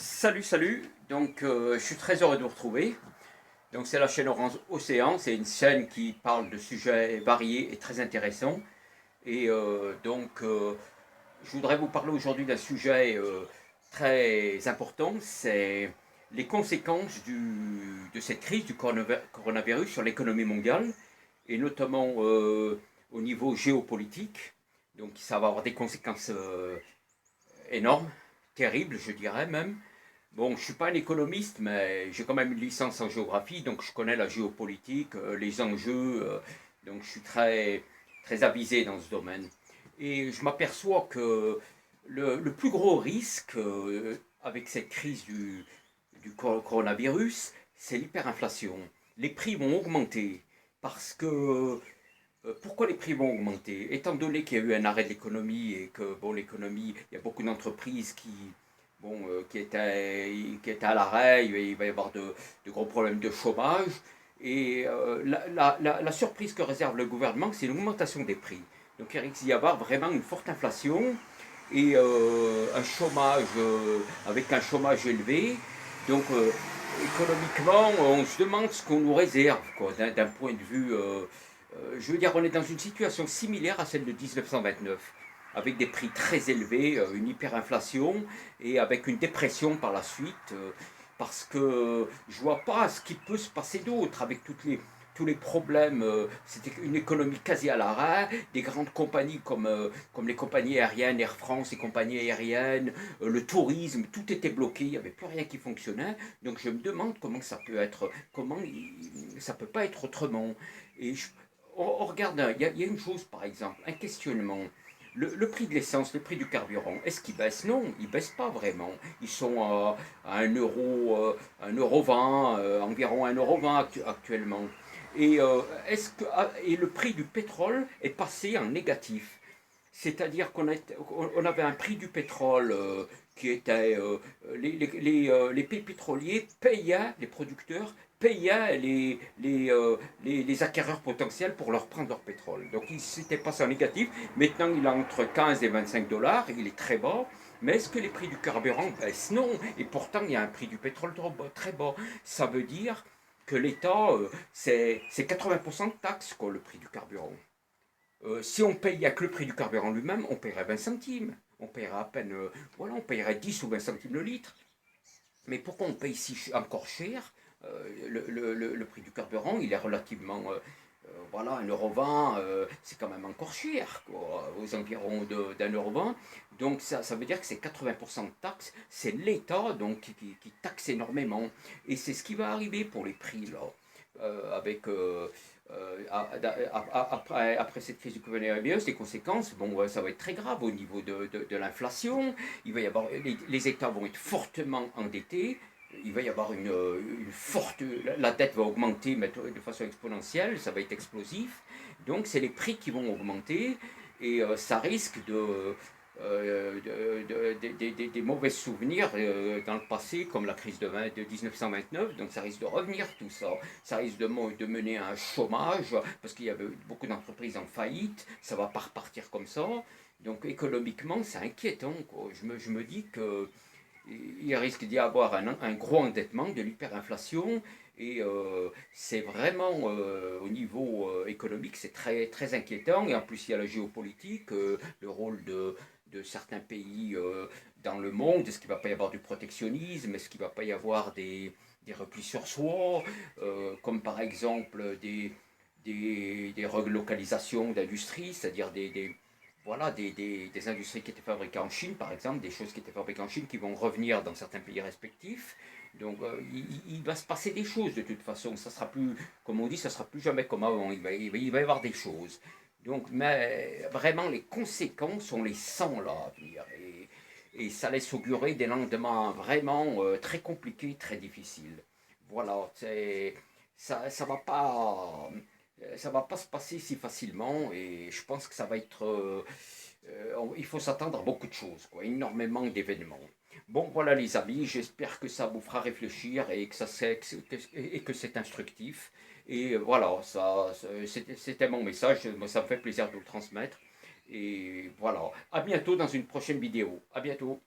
Salut, donc je suis très heureux de vous retrouver. Donc c'est la chaîne Orange Océan, c'est une chaîne qui parle de sujets variés et très intéressants. Et je voudrais vous parler aujourd'hui d'un sujet très important, c'est les conséquences de cette crise du coronavirus sur l'économie mondiale, et notamment au niveau géopolitique. Donc ça va avoir des conséquences énormes, terribles je dirais même. Bon, je ne suis pas un économiste, mais j'ai quand même une licence en géographie, donc je connais la géopolitique, les enjeux, donc je suis très avisé dans ce domaine. Et je m'aperçois que le plus gros risque avec cette crise du coronavirus, c'est l'hyperinflation. Les prix vont augmenter parce que pourquoi les prix vont augmenter? Étant donné qu'il y a eu un arrêt de l'économie et que bon, l'économie, il y a beaucoup d'entreprises qui étaient à l'arrêt, il va y avoir de gros problèmes de chômage. Et la surprise que réserve le gouvernement, c'est une augmentation des prix. Donc il risque d'y avoir vraiment une forte inflation et un chômage, avec un chômage élevé. Donc économiquement, on se demande ce qu'on nous réserve, quoi, d'un point de vue je veux dire, on est dans une situation similaire à celle de 1929, avec des prix très élevés, une hyperinflation et avec une dépression par la suite, parce que je ne vois pas ce qui peut se passer d'autre avec tous les problèmes. C'était une économie quasi à l'arrêt, des grandes compagnies comme les compagnies aériennes, Air France, les compagnies aériennes, le tourisme, tout était bloqué, il n'y avait plus rien qui fonctionnait. Donc je me demande comment ça peut être, ça peut pas être autrement. Et on regarde, il y a une chose par exemple, un questionnement. Le prix de l'essence, le prix du carburant, est-ce qu'il baisse? Non, ils ne baissent pas vraiment. Ils sont à 1 euro, 1,20 €, environ 1,20 € actuellement. Et, et le prix du pétrole est passé en négatif. C'est-à-dire on avait un prix du pétrole qui était... les pays pétroliers payaient, les producteurs payaient les acquéreurs potentiels pour leur prendre leur pétrole. Donc il s'était passé en négatif. Maintenant il est entre 15 et 25 dollars, il est très bas. Mais est-ce que les prix du carburant baissent? Non. Et pourtant il y a un prix du pétrole très bas. Ça veut dire que l'État, c'est 80% de taxes, quoi, le prix du carburant. Si on paye que le prix du carburant lui-même, on paierait 20 centimes. On paierait à peine, voilà, on paierait 10 ou 20 centimes le litre. Mais pourquoi on paye encore cher? Le prix du carburant, il est relativement, voilà, 1,20 €, c'est quand même encore cher, quoi, aux environs d'1,20 €. Donc ça veut dire que c'est 80% de taxes, c'est l'État donc qui taxe énormément. Et c'est ce qui va arriver pour les prix, là, avec... après cette crise du coronavirus, les conséquences, bon, ça va être très grave au niveau de l'inflation. Il va y avoir, les États vont être fortement endettés. Il va y avoir une forte... La dette va augmenter mais de façon exponentielle, ça va être explosif. Donc c'est les prix qui vont augmenter et ça risque des mauvais souvenirs dans le passé, comme la crise de 1929, donc ça risque de revenir tout ça. Ça risque de mener à un chômage, parce qu'il y avait beaucoup d'entreprises en faillite, ça ne va pas repartir comme ça. Donc économiquement, c'est inquiétant, quoi. Je me dis que il risque d'y avoir un gros endettement, de l'hyperinflation, et c'est vraiment au niveau économique, c'est très inquiétant. Et en plus, il y a la géopolitique, le rôle de certains pays dans le monde. Est-ce qu'il ne va pas y avoir du protectionnisme? Est-ce qu'il ne va pas y avoir des replis sur soi, comme par exemple des relocalisations d'industries, c'est-à-dire voilà, des industries qui étaient fabriquées en Chine, par exemple, des choses qui étaient fabriquées en Chine qui vont revenir dans certains pays respectifs. Donc il va se passer des choses de toute façon. Ça sera plus, comme on dit, ça sera plus jamais comme avant. Il va y avoir des choses. Donc, mais vraiment, les conséquences, on les sent là à venir. Et ça laisse augurer des lendemains vraiment très compliqués, très difficiles. Voilà, ça va pas se passer si facilement, et je pense que ça va être il faut s'attendre à beaucoup de choses, quoi, énormément d'événements. Bon, voilà les amis, j'espère que ça vous fera réfléchir et que c'est instructif. Et voilà, c'était mon message, moi, ça me fait plaisir de vous le transmettre. Et voilà, à bientôt dans une prochaine vidéo. À bientôt.